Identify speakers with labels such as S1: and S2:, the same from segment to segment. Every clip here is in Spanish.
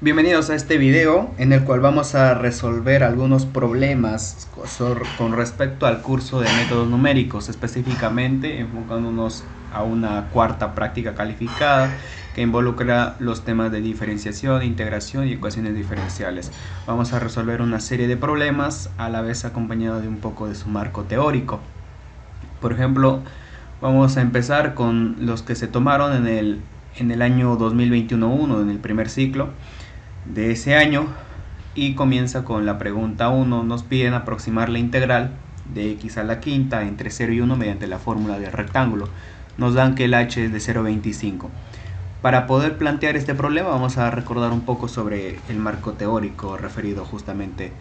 S1: Bienvenidos a este video en el cual vamos a resolver algunos problemas con respecto al curso de métodos numéricos, específicamente enfocándonos a una cuarta práctica calificada que involucra los temas de diferenciación, integración y ecuaciones diferenciales. Vamos a resolver una serie de problemas a la vez acompañado de un poco de su marco teórico. Por ejemplo, vamos a empezar con los que se tomaron en el año 2021-1, en el primer ciclo de ese año, y comienza con la pregunta 1. Nos piden aproximar la integral de x a la quinta entre 0 y 1 mediante la fórmula del rectángulo. Nos dan que el h es de 0,25. Para poder plantear este problema vamos a recordar un poco sobre el marco teórico referido justamente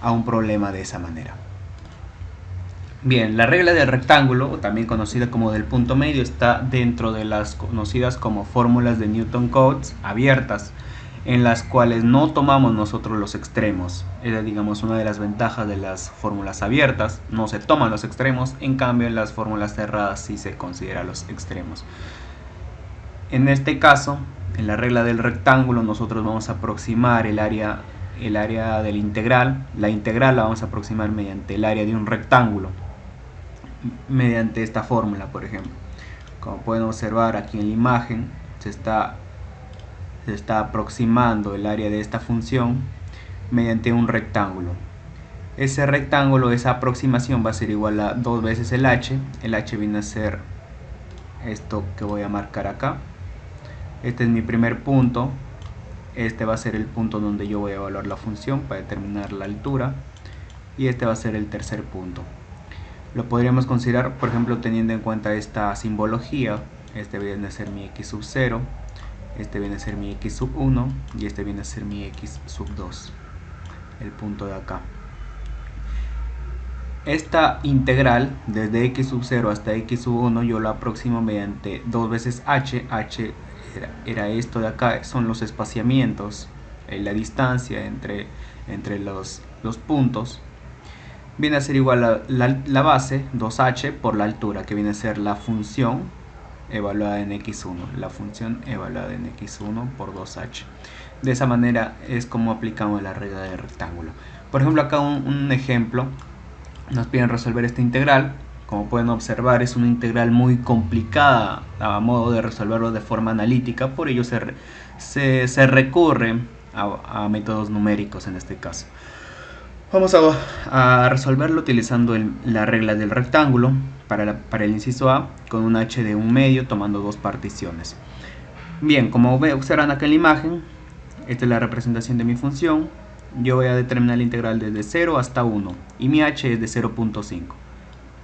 S1: a un problema de esa manera. Bien, la regla del rectángulo, también conocida como del punto medio, está dentro de las conocidas como fórmulas de Newton-Cotes abiertas, en las cuales no tomamos nosotros los extremos. Es, digamos, una de las ventajas de las fórmulas abiertas, no se toman los extremos, en cambio en las fórmulas cerradas sí se consideran los extremos. En este caso, en la regla del rectángulo, nosotros vamos a aproximar el área de la integral. La integral la vamos a aproximar mediante el área de un rectángulo, mediante esta fórmula, por ejemplo. Como pueden observar aquí en la imagen, se está aproximando el área de esta función mediante un rectángulo. Ese rectángulo, esa aproximación va a ser igual a 2 veces el h. El h viene a ser esto que voy a marcar acá. Este es mi primer punto. Este va a ser el punto donde yo voy a evaluar la función para determinar la altura. Y este va a ser el tercer punto. Lo podríamos considerar, por ejemplo, teniendo en cuenta esta simbología. Este viene a ser mi x sub 0. Este viene a ser mi x sub 1 y este viene a ser mi x sub 2, el punto de acá. Esta integral desde x sub 0 hasta x sub 1 yo la aproximo mediante 2 veces h. H era esto de acá, son los espaciamientos, la distancia entre los puntos. Viene a ser igual a la base 2h por la altura, que viene a ser la función evaluada en x1, la función evaluada en x1 por 2h. De esa manera es como aplicamos la regla del rectángulo. Por ejemplo, acá un ejemplo, nos piden resolver esta integral. Como pueden observar, es una integral muy complicada a modo de resolverlo de forma analítica, por ello se recurre a métodos numéricos en este caso. Vamos a resolverlo utilizando la regla del rectángulo para el inciso A, con un h de 1/2 tomando dos particiones. Bien, como observan acá en la imagen, esta es la representación de mi función. Yo voy a determinar la integral desde 0 hasta 1 y mi h es de 0,5.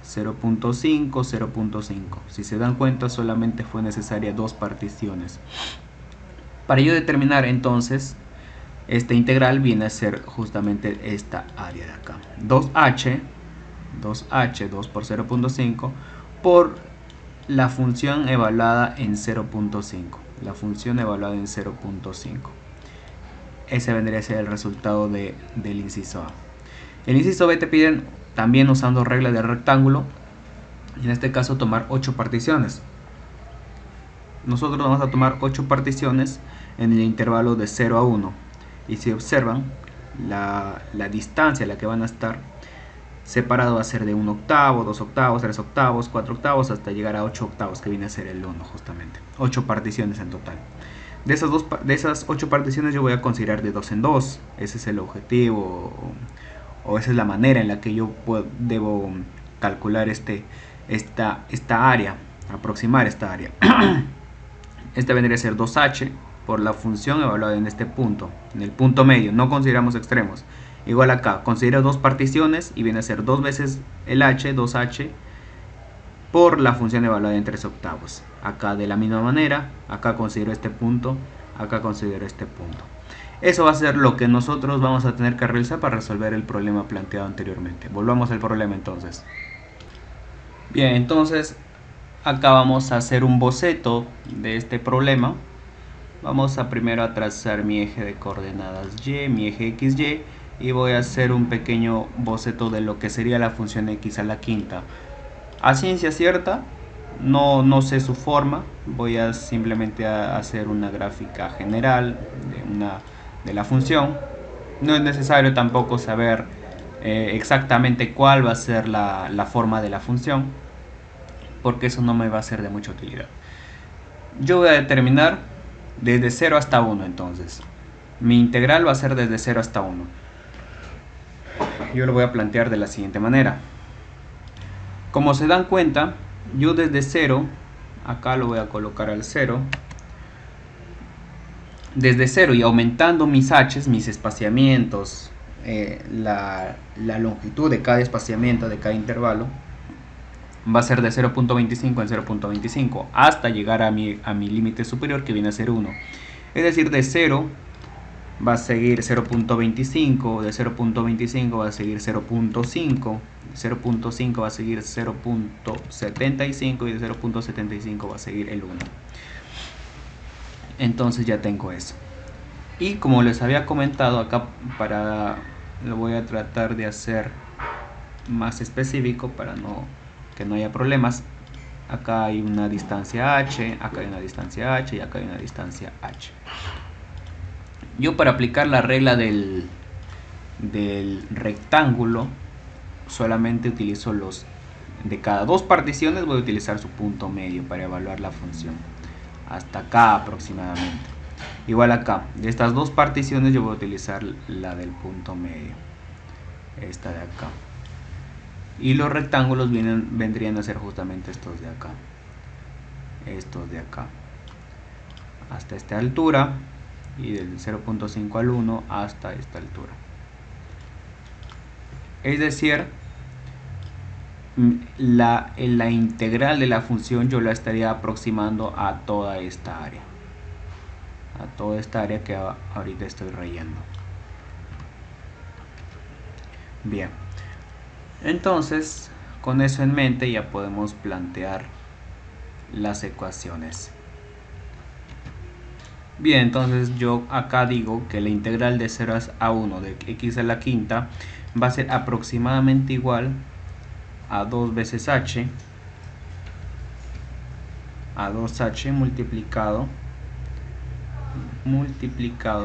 S1: 0,5, 0,5. Si se dan cuenta, solamente fue necesaria dos particiones. Para yo determinar entonces esta integral, viene a ser justamente esta área de acá. 2h, 2 por 0,5 por la función evaluada en 0,5. La función evaluada en 0,5. Ese vendría a ser el resultado del inciso A. El inciso B te piden, también usando regla del rectángulo, en este caso tomar 8 particiones. Nosotros vamos a tomar 8 particiones en el intervalo de 0 a 1. Y si observan, la distancia a la que van a estar separado va a ser de 1 octavo, 2 octavos, 3 octavos, 4 octavos, hasta llegar a 8 octavos, que viene a ser el 1 justamente. 8 particiones en total. De esas 8 particiones yo voy a considerar de 2 en 2. Ese es el objetivo, o esa es la manera en la que yo debo calcular esta área, aproximar esta área. Esta vendría a ser 2h por la función evaluada en este punto, en el punto medio. No consideramos extremos. Igual acá, considero dos particiones y viene a ser 2 veces el h, 2h, por la función evaluada en 3 octavos. Acá de la misma manera, acá considero este punto, acá considero este punto. Eso va a ser lo que nosotros vamos a tener que realizar para resolver el problema planteado anteriormente. Volvamos al problema entonces. Bien, entonces acá vamos a hacer un boceto de este problema. Vamos a primero a trazar mi eje de coordenadas y, mi eje xy, y voy a hacer un pequeño boceto de lo que sería la función x a la quinta. A ciencia cierta, no sé su forma, voy a simplemente a hacer una gráfica general de la función. No es necesario tampoco saber exactamente cuál va a ser la forma de la función, porque eso no me va a ser de mucha utilidad. Yo voy a determinar desde 0 hasta 1, entonces mi integral va a ser desde 0 hasta 1. Yo lo voy a plantear de la siguiente manera. Como se dan cuenta, yo desde 0, acá lo voy a colocar al 0, desde 0 y aumentando mis h's, mis espaciamientos, la longitud de cada espaciamiento, de cada intervalo, va a ser de 0.25 en 0.25 hasta llegar a mi límite superior, que viene a ser 1. Es decir, de 0 va a seguir 0.25, de 0.25 va a seguir 0.5, 0.5 va a seguir 0.75 y de 0.75 va a seguir el 1. Entonces ya tengo eso. Y como les había comentado acá, lo voy a tratar de hacer más específico para que no haya problemas. Acá hay una distancia h, acá hay una distancia h y acá hay una distancia h. Yo, para aplicar la regla del rectángulo, solamente utilizo de cada dos particiones voy a utilizar su punto medio para evaluar la función. Hasta acá aproximadamente. Igual acá, de estas dos particiones yo voy a utilizar la del punto medio, esta de acá. Y los rectángulos vendrían a ser justamente estos de acá, hasta esta altura, y del 0.5 al 1 hasta esta altura. Es decir, la integral de la función yo la estaría aproximando a toda esta área, que ahorita estoy rayando. Bien, entonces con eso en mente ya podemos plantear las ecuaciones. Bien, entonces yo acá digo que la integral de 0 a 1 de x a la quinta va a ser aproximadamente igual a 2 veces h, a 2h multiplicado,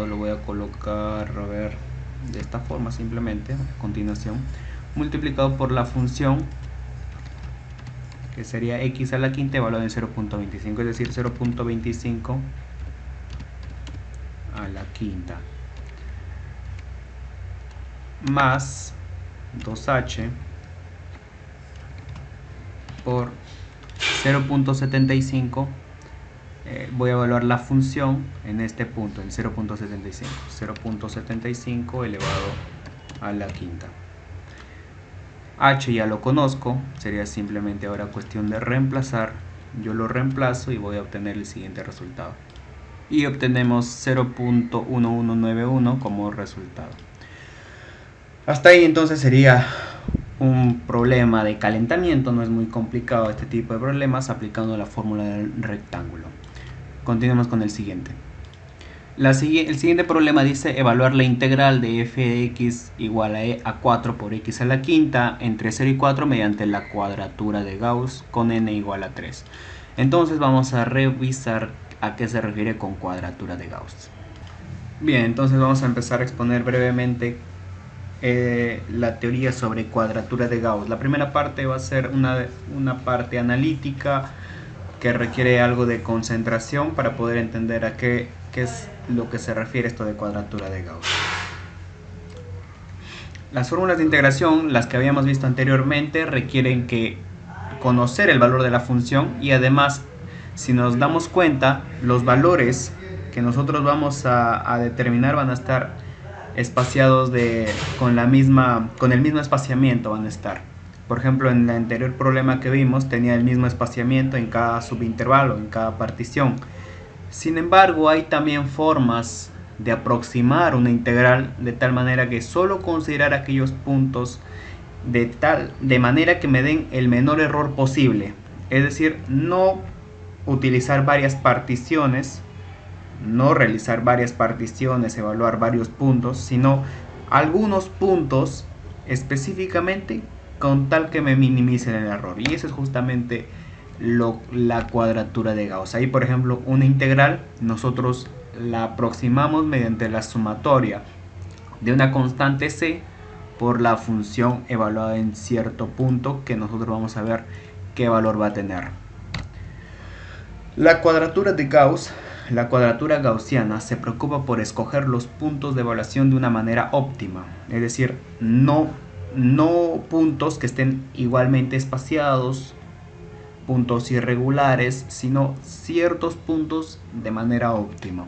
S1: lo voy a colocar, a ver, de esta forma simplemente, a continuación, multiplicado por la función, que sería x a la quinta evaluado en 0.25, es decir, 0.25 a la quinta, más 2h por 0.75. Voy a evaluar la función en este punto, en 0.75 elevado a la quinta. H ya lo conozco, sería simplemente ahora cuestión de reemplazar. Yo lo reemplazo y voy a obtener el siguiente resultado. Y obtenemos 0.1191 como resultado. Hasta ahí entonces sería un problema de calentamiento, no es muy complicado este tipo de problemas aplicando la fórmula del rectángulo. Continuemos con el siguiente. El siguiente problema dice evaluar la integral de f de x igual a 4 por x a la quinta entre 0 y 4 mediante la cuadratura de Gauss con n igual a 3. Entonces vamos a revisar a qué se refiere con cuadratura de Gauss. Bien, entonces vamos a empezar a exponer brevemente la teoría sobre cuadratura de Gauss. La primera parte va a ser una parte analítica que requiere algo de concentración para poder entender a qué es lo que se refiere esto de cuadratura de Gauss. Las fórmulas de integración, las que habíamos visto anteriormente, requieren conocer el valor de la función y además, si nos damos cuenta, los valores que nosotros vamos a determinar van a estar espaciados con el mismo espaciamiento van a estar. Por ejemplo, en el anterior problema que vimos tenía el mismo espaciamiento en cada subintervalo, en cada partición. Sin embargo, hay también formas de aproximar una integral de tal manera que solo considerar aquellos puntos de manera que me den el menor error posible. Es decir, no utilizar varias particiones, no realizar varias particiones, evaluar varios puntos, sino algunos puntos específicamente con tal que me minimicen el error. Y eso es justamente la cuadratura de Gauss. Ahí, por ejemplo, una integral, nosotros la aproximamos mediante la sumatoria de una constante c por la función evaluada en cierto punto, que nosotros vamos a ver qué valor va a tener. La cuadratura de Gauss, la cuadratura gaussiana, se preocupa por escoger los puntos de evaluación de una manera óptima, es decir, no puntos que estén igualmente espaciados, puntos irregulares, sino ciertos puntos de manera óptima.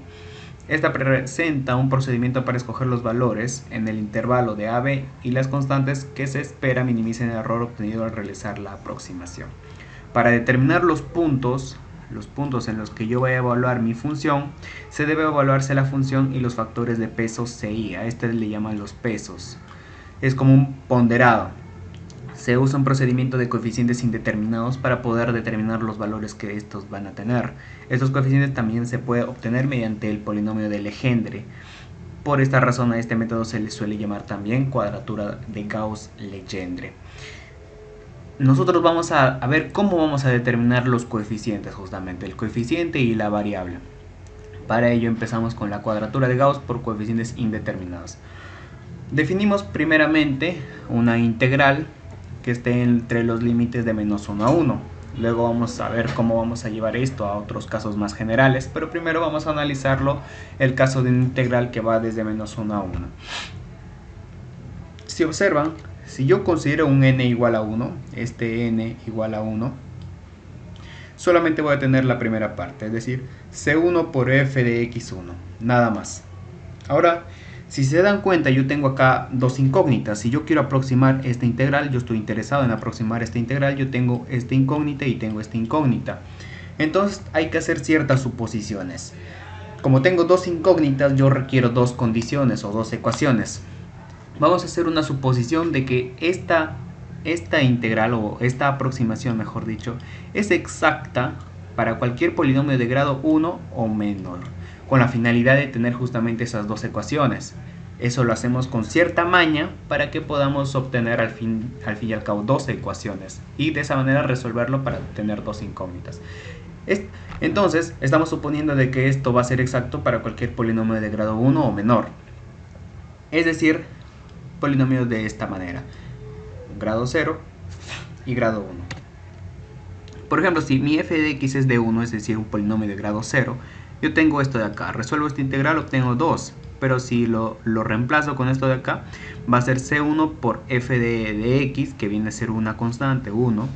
S1: Esta presenta un procedimiento para escoger los valores en el intervalo de AB y las constantes que se espera minimicen el error obtenido al realizar la aproximación. Para determinar los puntos en los que yo voy a evaluar mi función, se debe evaluarse la función y los factores de peso CI. A este le llaman los pesos. Es como un ponderado. Se usa un procedimiento de coeficientes indeterminados para poder determinar los valores que estos van a tener. Estos coeficientes también se puede obtener mediante el polinomio de Legendre. Por esta razón a este método se le suele llamar también cuadratura de Gauss-Legendre. Nosotros vamos a ver cómo vamos a determinar los coeficientes, justamente el coeficiente y la variable. Para ello empezamos con la cuadratura de Gauss por coeficientes indeterminados. Definimos primeramente una integral que esté entre los límites de menos 1 a 1. Luego vamos a ver cómo vamos a llevar esto a otros casos más generales, pero primero vamos a analizarlo el caso de una integral que va desde menos 1 a 1. Si observan, si yo considero un n igual a 1, este n igual a 1, solamente voy a tener la primera parte, es decir, c1 por f de x1, nada más. Ahora, si se dan cuenta, yo tengo acá dos incógnitas. Si yo quiero aproximar esta integral, yo estoy interesado en aproximar esta integral, yo tengo esta incógnita y tengo esta incógnita. Entonces hay que hacer ciertas suposiciones. Como tengo dos incógnitas, yo requiero dos condiciones o dos ecuaciones. Vamos a hacer una suposición de que esta integral, o esta aproximación mejor dicho, es exacta para cualquier polinomio de grado 1 o menor, con la finalidad de tener justamente esas dos ecuaciones. Eso lo hacemos con cierta maña para que podamos obtener al fin y al cabo dos ecuaciones y de esa manera resolverlo para tener dos incógnitas. Entonces estamos suponiendo de que esto va a ser exacto para cualquier polinomio de grado 1 o menor, es decir, polinomios de esta manera: grado 0 y grado 1. Por ejemplo, si mi f de x es de 1, es decir, un polinomio de grado 0, yo tengo esto de acá, resuelvo esta integral, obtengo 2, pero si lo reemplazo con esto de acá, va a ser c1 por f de x, que viene a ser una constante, 1,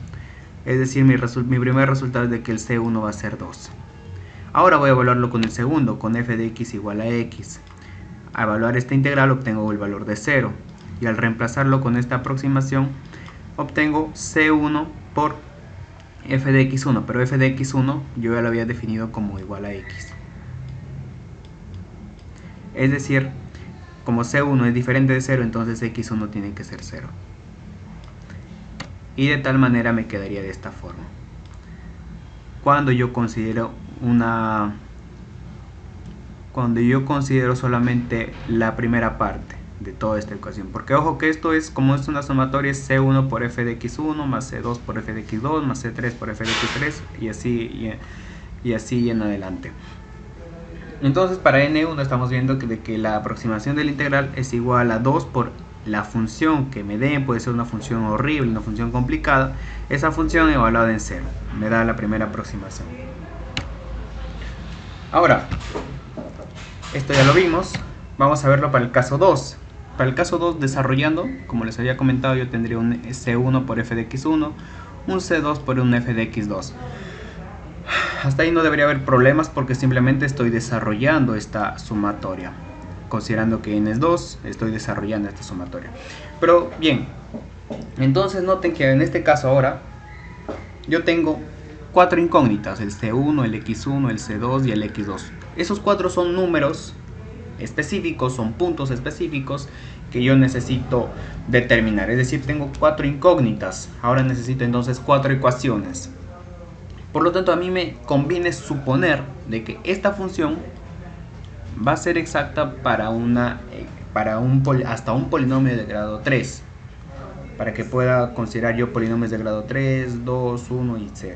S1: es decir, mi primer resultado es de que el c1 va a ser 2. Ahora voy a evaluarlo con el segundo, con f de x igual a x. A evaluar esta integral obtengo el valor de 0, y al reemplazarlo con esta aproximación, obtengo c1 por f de x1, pero f de x1 yo ya lo había definido como igual a x. Es decir, como c1 es diferente de 0, entonces x1 tiene que ser 0. Y de tal manera me quedaría de esta forma. Cuando yo considero solamente la primera parte de toda esta ecuación, porque ojo que esto es, como es una sumatoria, es c1 por f de x1 más c2 por f de x2 más c3 por f de x3 y así en adelante. Entonces para n1 estamos viendo que la aproximación de la integral es igual a 2 por la función que me den. Puede ser una función horrible, una función complicada, esa función evaluada en 0 me da la primera aproximación. Ahora, esto ya lo vimos, vamos a verlo para el caso 2. Para el caso 2, desarrollando, como les había comentado, yo tendría un c1 por f de x1, un c2 por un f de x2. Hasta ahí no debería haber problemas porque simplemente estoy desarrollando esta sumatoria. Considerando que n es 2, estoy desarrollando esta sumatoria. Pero bien, entonces noten que en este caso ahora yo tengo cuatro incógnitas: el c1, el x1, el c2 y el x2. Esos cuatro son números específicos, son puntos específicos que yo necesito determinar. Es decir, tengo cuatro incógnitas. Ahora necesito entonces cuatro ecuaciones. Por lo tanto, a mí me conviene suponer de que esta función va a ser exacta para hasta un polinomio de grado 3, para que pueda considerar yo polinomios de grado 3, 2, 1 y 0.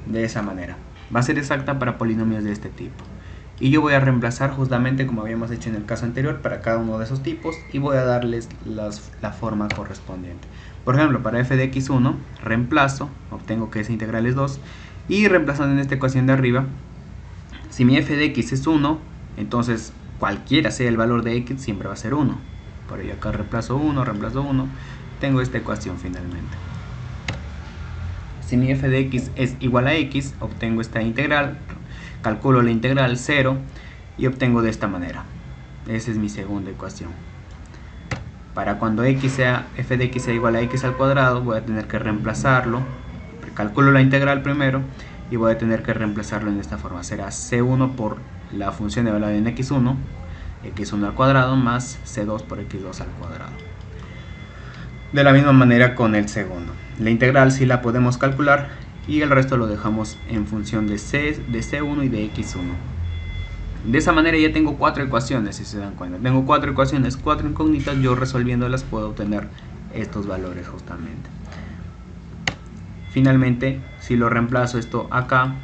S1: De esa manera va a ser exacta para polinomios de este tipo. y yo voy a reemplazar justamente como habíamos hecho en el caso anterior para cada uno de esos tipos y voy a darles la forma correspondiente. Por ejemplo, para f de x1 reemplazo, obtengo que esa integral es 2 y reemplazando en esta ecuación de arriba, si mi f de x es 1, entonces cualquiera sea el valor de x siempre va a ser 1. Por ello acá reemplazo 1, tengo esta ecuación finalmente. Si mi f de x es igual a x, obtengo esta integral, calculo la integral 0 y obtengo de esta manera. Esa es mi segunda ecuación. Para cuando f de x sea igual a x al cuadrado, voy a tener que reemplazarlo. Calculo la integral primero y voy a tener que reemplazarlo en esta forma. Será c1 por la función evaluada en x1, x1 al cuadrado más c2 por x2 al cuadrado. De la misma manera con el segundo. La integral sí la podemos calcular y el resto lo dejamos en función de c1 y de x1. De esa manera ya tengo 4 ecuaciones, si se dan cuenta. Tengo 4 ecuaciones, 4 incógnitas, yo resolviéndolas puedo obtener estos valores justamente. Finalmente, si lo reemplazo esto acá,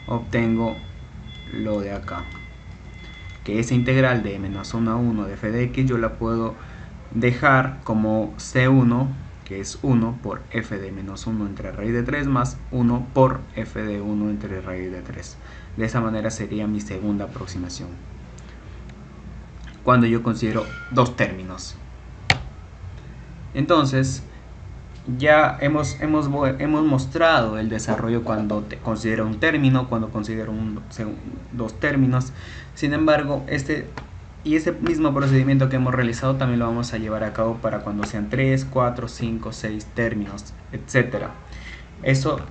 S1: obtengo lo de acá. Que esa integral de menos 1 a 1 de f de x yo la puedo dejar como c1, que es 1 por f de menos 1 entre raíz de 3 más 1 por f de 1 entre raíz de 3. De esa manera sería mi segunda aproximación, cuando yo considero dos términos. Entonces, ya hemos mostrado el desarrollo cuando considero un término, cuando considero dos términos. Sin embargo, ese mismo procedimiento que hemos realizado también lo vamos a llevar a cabo para cuando sean 3, 4, 5, 6 términos, etc. Eso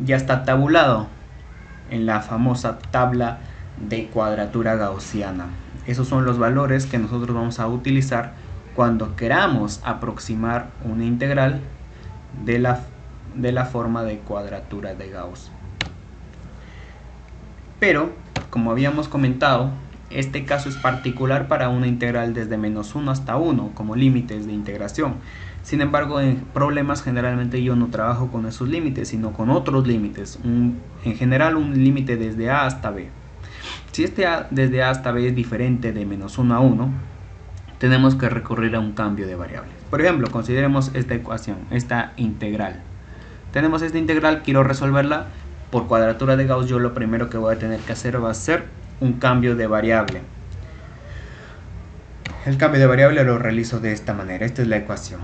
S1: ya está tabulado en la famosa tabla de cuadratura gaussiana. Esos son los valores que nosotros vamos a utilizar cuando queramos aproximar una integral de la forma de cuadratura de Gauss. Pero, como habíamos comentado, este caso es particular para una integral desde menos 1 hasta 1 como límites de integración. Sin embargo, en problemas generalmente yo no trabajo con esos límites, sino con otros límites. En general, un límite desde A hasta B. Si este A desde A hasta B es diferente de menos 1 a 1, tenemos que recurrir a un cambio de variable. Por ejemplo, consideremos esta ecuación, esta integral. Tenemos esta integral, quiero resolverla por cuadratura de Gauss. Yo lo primero que voy a tener que hacer va a ser un cambio de variable. El cambio de variable lo realizo de esta manera. Esta es la ecuación.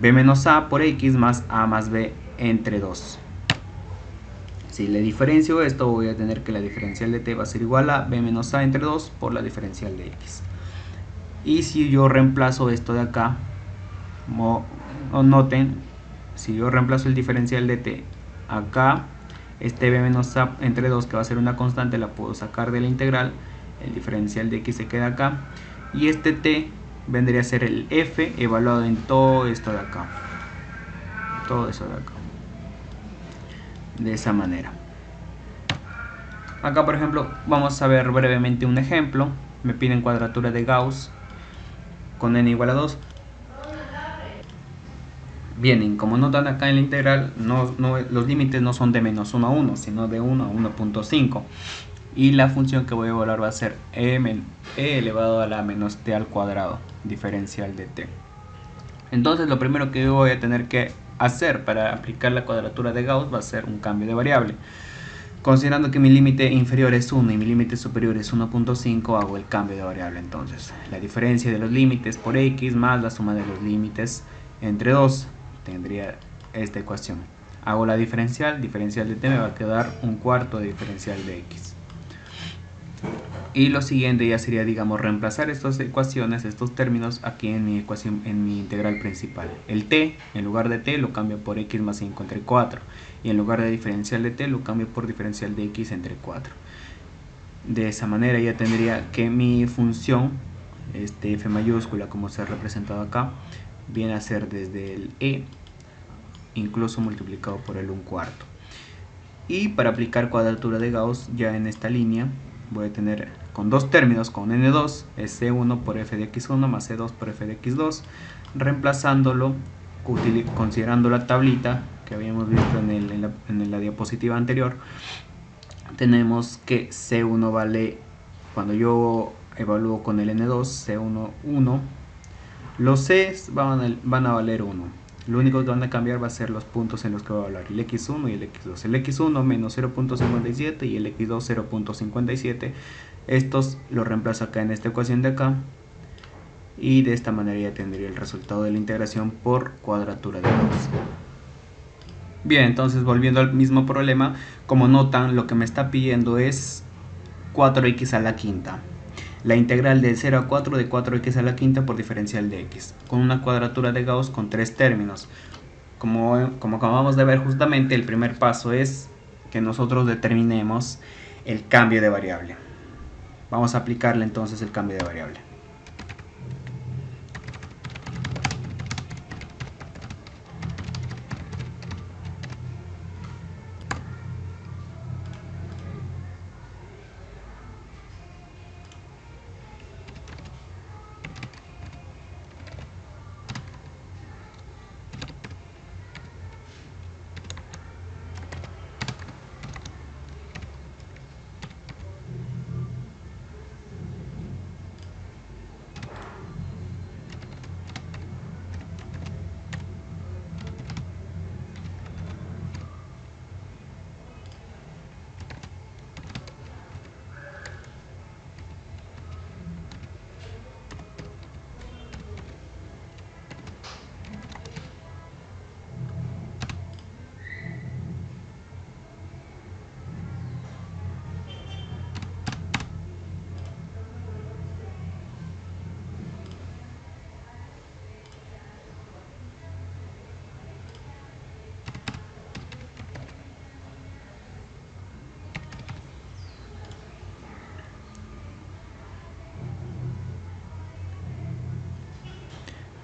S1: B menos A por X más A más B entre 2. Si le diferencio esto, voy a tener que la diferencial de t va a ser igual a B menos A entre 2 por la diferencial de X. Y si yo reemplazo esto de acá, noten, si yo reemplazo el diferencial de t acá, este b menos a entre 2, que va a ser una constante, la puedo sacar de la integral, el diferencial de x se queda acá, y este t vendría a ser el f evaluado en todo esto de acá, todo eso de acá, de esa manera. Acá, por ejemplo, vamos a ver brevemente un ejemplo. Me piden cuadratura de Gauss con n igual a 2. Bien, como notan acá en la integral, los límites no son de menos 1 a 1, sino de 1 a 1.5. Y la función que voy a evaluar va a ser e elevado a la menos t al cuadrado, diferencial de t. Entonces lo primero que yo voy a tener que hacer para aplicar la cuadratura de Gauss va a ser un cambio de variable. Considerando que mi límite inferior es 1 y mi límite superior es 1.5, hago el cambio de variable. Entonces, la diferencia de los límites por x más la suma de los límites entre 2, tendría esta ecuación. Hago la diferencial de t me va a quedar un cuarto de diferencial de x. Y lo siguiente ya sería, digamos, reemplazar estas ecuaciones, estos términos aquí en mi ecuación, en mi integral principal. El t, en lugar de t, lo cambio por x más 5 entre 4. Y en lugar de diferencial de t, lo cambio por diferencial de x entre 4. De esa manera ya tendría que mi función, f mayúscula como se ha representado acá, viene a ser desde el e, incluso multiplicado por el 1/4. Y para aplicar cuadratura de Gauss, ya en esta línea, voy a tener con dos términos, con n2, es c1 por f de x1 más c2 por f de x2, reemplazándolo, considerando la tablita que habíamos visto en la diapositiva anterior, tenemos que C1 vale, cuando yo evalúo con el N2, C1, 1, los C van a valer 1. Lo único que van a cambiar va a ser los puntos en los que va a hablar el X1 y el X2. El X1 menos 0.57 y el X2 0.57. Estos los reemplazo acá en esta ecuación de acá. Y de esta manera ya tendría el resultado de la integración por cuadratura de Gauss. Bien, entonces volviendo al mismo problema, como notan, lo que me está pidiendo es 4x a la quinta. La integral de 0 a 4 de 4x a la quinta por diferencial de x, con una cuadratura de Gauss con 3 términos. Como acabamos de ver justamente, el primer paso es que nosotros determinemos el cambio de variable. Vamos a aplicarle entonces el cambio de variable.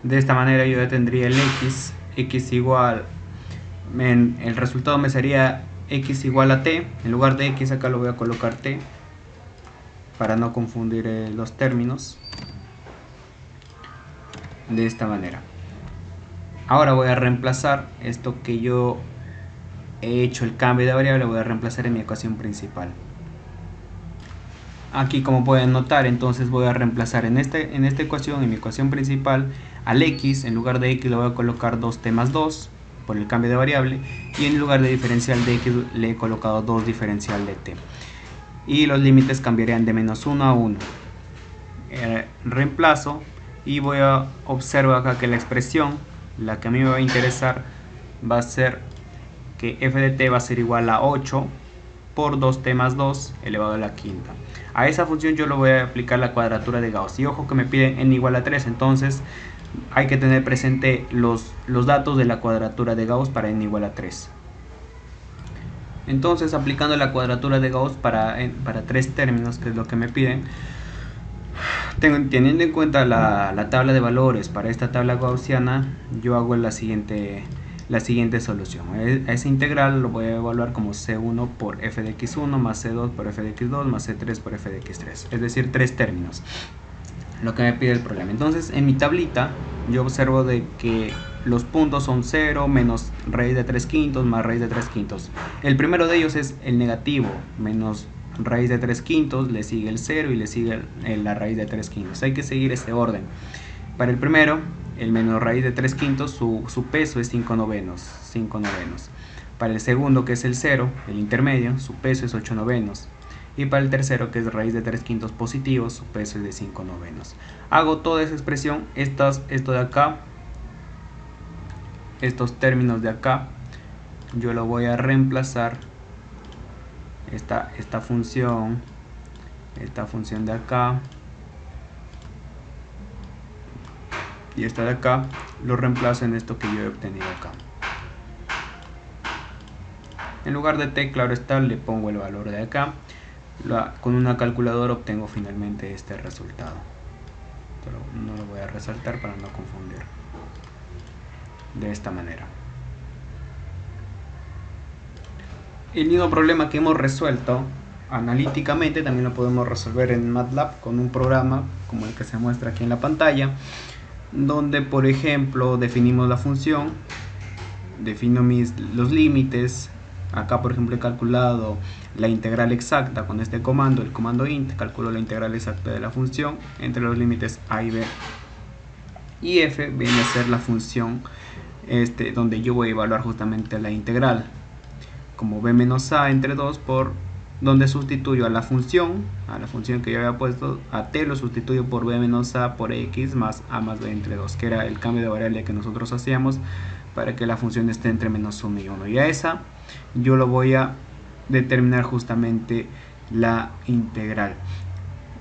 S1: De esta manera yo ya tendría el x igual, el resultado me sería x igual a t. En lugar de x acá lo voy a colocar t para no confundir los términos. De esta manera. Ahora voy a reemplazar esto que yo he hecho el cambio de variable, voy a reemplazar en mi ecuación principal. Aquí, como pueden notar, entonces voy a reemplazar en esta ecuación, en mi ecuación principal, al x. En lugar de x le voy a colocar 2t más 2 por el cambio de variable, y en lugar de diferencial de x le he colocado 2 diferencial de t, y los límites cambiarían de menos 1 a 1. Reemplazo y voy a observar acá que la expresión, la que a mí me va a interesar, va a ser que f de t va a ser igual a 8 por 2t más 2 elevado a la quinta. A esa función yo le voy a aplicar la cuadratura de Gauss, y ojo que me piden n igual a 3, entonces hay que tener presente los datos de la cuadratura de Gauss para n igual a 3. Entonces, aplicando la cuadratura de Gauss para 3 términos, que es lo que me piden, teniendo en cuenta la tabla de valores para esta tabla gaussiana, yo hago la siguiente solución. A esa integral lo voy a evaluar como C1 por f de x1 más C2 por f de x2 más C3 por f de x3, es decir, 3 términos, lo que me pide el problema. Entonces, en mi tablita yo observo de que los puntos son 0, menos raíz de 3 quintos, más raíz de 3 quintos. El primero de ellos es el negativo, menos raíz de 3 quintos, le sigue el 0 y le sigue la raíz de 3 quintos. Hay que seguir este orden. Para el primero, el menos raíz de 3 quintos, su peso es 5 novenos. Para el segundo, que es el 0, el intermedio, su peso es 8 novenos. Y para el tercero, que es raíz de 3 quintos positivo, su peso es de 5 novenos. Hago toda esa expresión, esto de acá, estos términos de acá, yo lo voy a reemplazar, esta función de acá y esta de acá, lo reemplazo en esto que yo he obtenido acá. En lugar de t, claro está, le pongo el valor de acá. Con una calculadora obtengo finalmente este resultado. Pero no lo voy a resaltar para no confundir. De esta manera. El mismo problema que hemos resuelto analíticamente también lo podemos resolver en MATLAB con un programa como el que se muestra aquí en la pantalla, donde por ejemplo definimos la función, defino los límites, Acá por ejemplo he calculado la integral exacta con este comando, el comando int, calculo la integral exacta de la función entre los límites a y b, y f viene a ser la función donde yo voy a evaluar justamente la integral, como b menos a entre 2 por donde sustituyo a la función que yo había puesto, a t lo sustituyo por b menos a por x más a más b entre 2, que era el cambio de variable que nosotros hacíamos para que la función esté entre menos 1 y 1, y a esa yo lo voy a determinar justamente la integral,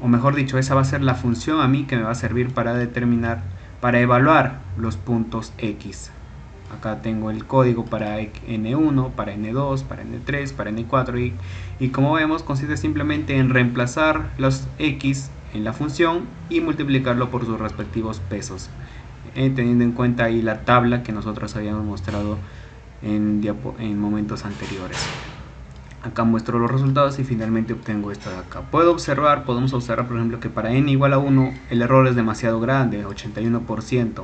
S1: o mejor dicho, esa va a ser la función a mí que me va a servir para determinar, para evaluar los puntos x. Acá tengo el código para N1, para N2, para N3, para N4 y como vemos consiste simplemente en reemplazar los X en la función y multiplicarlo por sus respectivos pesos, teniendo en cuenta ahí la tabla que nosotros habíamos mostrado en momentos anteriores. Acá muestro los resultados y finalmente obtengo esto de acá. Podemos observar por ejemplo que para n igual a 1 el error es demasiado grande, 81%.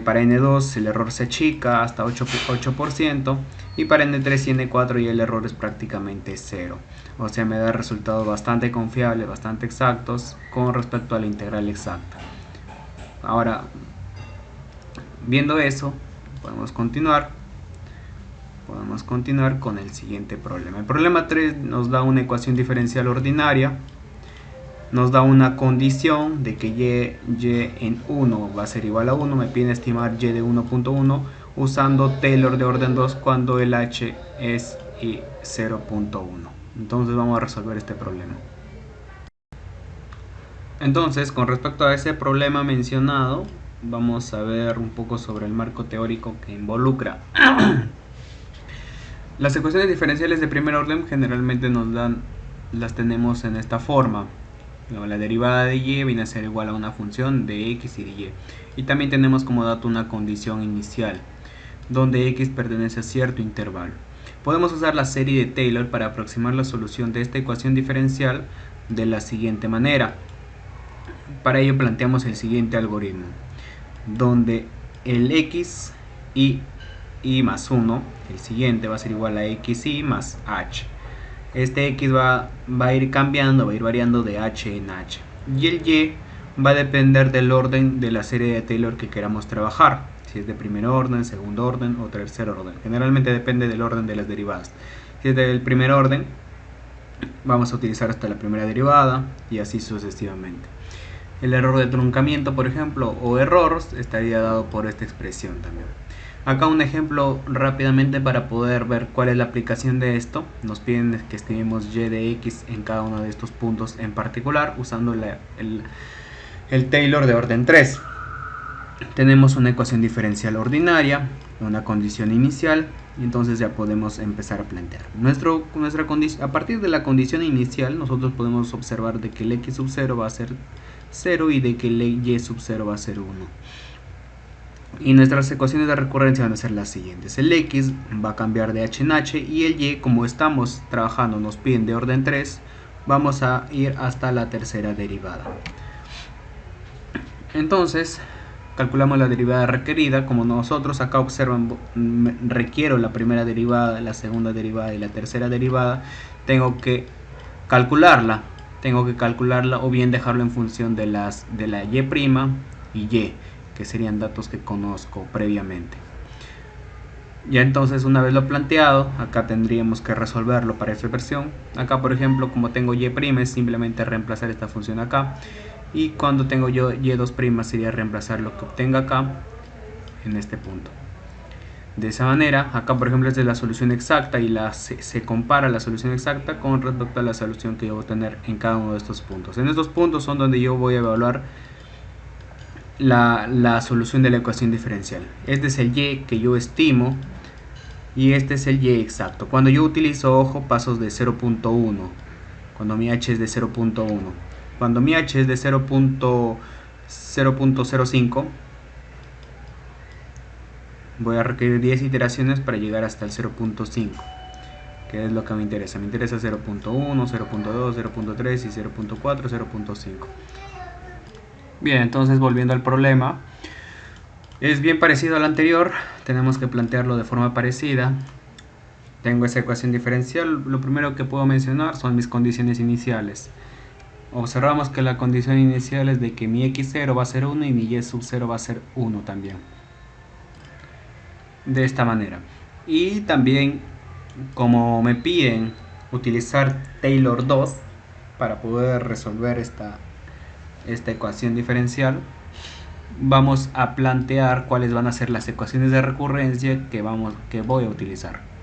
S1: Para N2 el error se achica hasta 8%, y para N3 y N4 ya el error es prácticamente 0. O sea, me da resultados bastante confiables, bastante exactos con respecto a la integral exacta. Ahora, viendo eso, podemos continuar con el siguiente problema. El problema 3 nos da una ecuación diferencial ordinaria. Nos da una condición de que y en 1 va a ser igual a 1, me piden estimar y de 1.1 usando Taylor de orden 2 cuando el h es 0.1. Entonces vamos a resolver este problema. Entonces, con respecto a ese problema mencionado, vamos a ver un poco sobre el marco teórico que involucra. Las ecuaciones diferenciales de primer orden generalmente las tenemos en esta forma. La derivada de y viene a ser igual a una función de x y de y. Y también tenemos como dato una condición inicial, donde x pertenece a cierto intervalo. Podemos usar la serie de Taylor para aproximar la solución de esta ecuación diferencial de la siguiente manera. Para ello planteamos el siguiente algoritmo, donde el x y más 1, el siguiente va a ser igual a xy más h. Este x va a ir cambiando, va a ir variando de h en h. Y el y va a depender del orden de la serie de Taylor que queramos trabajar. Si es de primer orden, segundo orden o tercer orden. Generalmente depende del orden de las derivadas. Si es del primer orden, vamos a utilizar hasta la primera derivada y así sucesivamente. El error de truncamiento, por ejemplo, o error, estaría dado por esta expresión también. Acá un ejemplo rápidamente para poder ver cuál es la aplicación de esto. Nos piden que estimemos y de x en cada uno de estos puntos en particular usando el Taylor de orden 3. Tenemos una ecuación diferencial ordinaria, una condición inicial, y entonces ya podemos empezar a plantear. A partir de la condición inicial nosotros podemos observar de que el x sub 0 va a ser 0 y de que el y sub 0 va a ser 1. Y nuestras ecuaciones de recurrencia van a ser las siguientes. El x va a cambiar de h en h y el y, como estamos trabajando, nos piden de orden 3, vamos a ir hasta la tercera derivada. Entonces, calculamos la derivada requerida. Como nosotros acá observan, requiero la primera derivada, la segunda derivada y la tercera derivada. Tengo que calcularla o bien dejarlo en función de la y, que serían datos que conozco previamente. Ya entonces, una vez lo planteado, acá tendríamos que resolverlo para esta versión. Acá por ejemplo, como tengo y', es simplemente reemplazar esta función acá, y cuando tengo yo y2' sería reemplazar lo que obtenga acá en este punto. De esa manera, acá por ejemplo es de la solución exacta y se compara la solución exacta con respecto a la solución que yo voy a tener en cada uno de estos puntos. En estos puntos son donde yo voy a evaluar la solución de la ecuación diferencial. Este es el y que yo estimo y este es el y exacto. Cuando yo utilizo, ojo, pasos de 0.1, cuando mi h es de 0.1. Cuando mi h es de 0.05, voy a requerir 10 iteraciones para llegar hasta el 0.5, que es lo que me interesa. Me interesa 0.1, 0.2, 0.3 y 0.4, 0.5. Bien, entonces volviendo al problema, es bien parecido al anterior, tenemos que plantearlo de forma parecida. tengo esa ecuación diferencial, lo primero que puedo mencionar son mis condiciones iniciales. Observamos que la condición inicial es de que mi x0 va a ser 1 y mi y sub 0 va a ser 1 también. De esta manera. Y también, como me piden utilizar Taylor 2 para poder resolver esta ecuación diferencial, vamos a plantear cuáles van a ser las ecuaciones de recurrencia que voy a utilizar.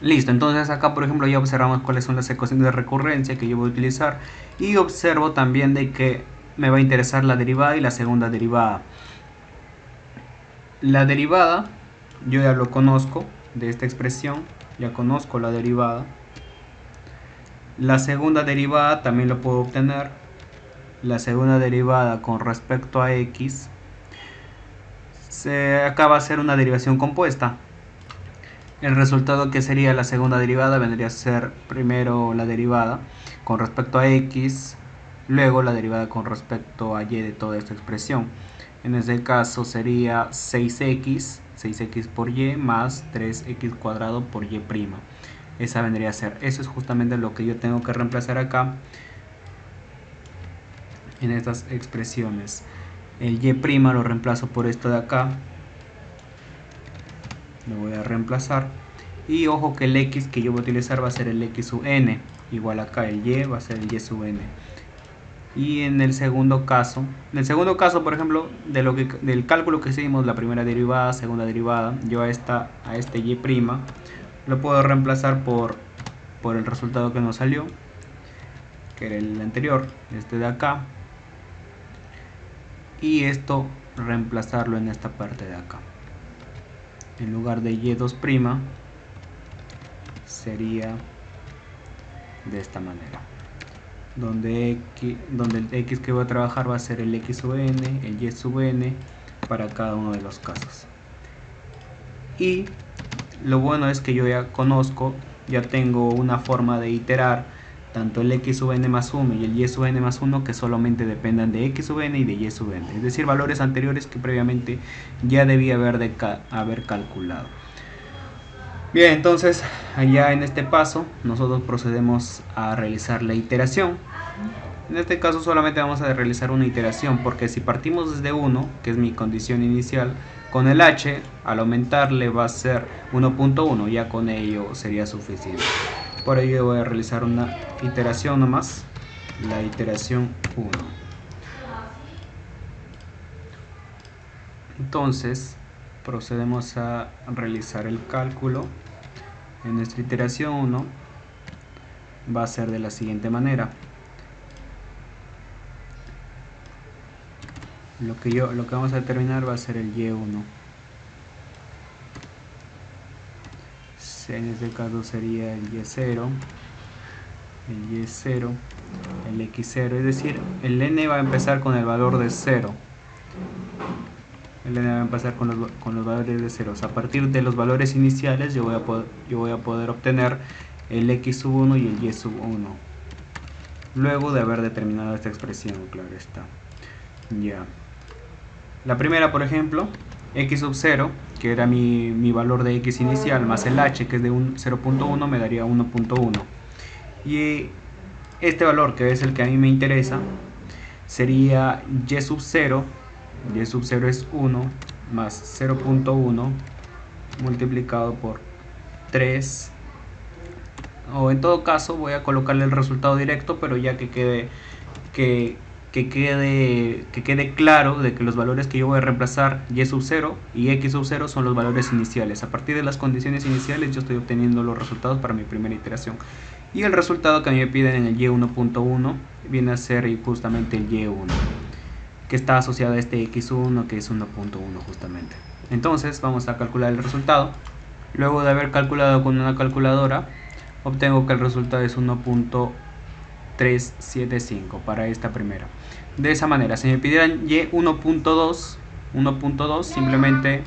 S1: Listo, entonces acá por ejemplo ya observamos cuáles son las ecuaciones de recurrencia que yo voy a utilizar, y observo también de que me va a interesar la derivada y la segunda derivada. La derivada yo ya lo conozco de esta expresión, ya conozco la derivada. La segunda derivada también lo puedo obtener. La segunda derivada con respecto a x, acá va a ser una derivación compuesta. El resultado que sería la segunda derivada vendría a ser primero la derivada con respecto a x, luego la derivada con respecto a y de toda esta expresión. En este caso sería 6x por y más 3x cuadrado por y'. Esa vendría a ser, eso es justamente lo que yo tengo que reemplazar acá en estas expresiones. El y' lo reemplazo por esto de acá, lo voy a reemplazar, y ojo que el x que yo voy a utilizar va a ser el x sub n, igual acá el y va a ser el y sub n. Y en el segundo caso por ejemplo, del cálculo que hicimos, la primera derivada, segunda derivada, yo a este y' lo puedo reemplazar por el resultado que nos salió, que era el anterior, este de acá, y esto reemplazarlo en esta parte de acá. En lugar de y2' sería de esta manera, donde el x que voy a trabajar va a ser el x sub n, el y sub n para cada uno de los casos. Y lo bueno es que yo ya conozco, ya tengo una forma de iterar tanto el x sub n más 1 y el y sub n más 1 que solamente dependan de x sub n y de y sub n, es decir, valores anteriores que previamente ya debía haber calculado. Bien, entonces allá en este paso nosotros procedemos a realizar la iteración. En este caso solamente vamos a realizar una iteración, porque si partimos desde 1, que es mi condición inicial, con el h al aumentarle va a ser 1.1, ya con ello sería suficiente. Por ello voy a realizar una iteración nomás, la iteración 1. Entonces procedemos a realizar el cálculo. En nuestra iteración 1 va a ser de la siguiente manera. Lo que vamos a determinar va a ser el y1. En este caso sería el y0, el y0, el x0, es decir, el n va a empezar con el valor de 0. El n va a empezar con los valores de 0. O sea, a partir de los valores iniciales yo voy a poder obtener el x sub 1 y el y sub 1. Luego de haber determinado esta expresión, claro está. Ya. La primera, por ejemplo, x sub 0, que era mi valor de x inicial, más el h, que es de 0.1, me daría 1.1. Y este valor, que es el que a mí me interesa, sería y sub 0. Y sub 0 es 1 más 0.1 multiplicado por 3. O en todo caso voy a colocarle el resultado directo, pero ya que quede claro de que los valores que yo voy a reemplazar, y sub 0 y x sub 0, son los valores iniciales. A partir de las condiciones iniciales yo estoy obteniendo los resultados para mi primera iteración. Y el resultado que a mí me piden en el y1.1 viene a ser justamente el y1, que está asociado a este x1, que es 1.1 justamente. Entonces vamos a calcular el resultado. Luego de haber calculado con una calculadora, obtengo que el resultado es 1.375 para esta primera. De esa manera, si me pidieran y 1.2, simplemente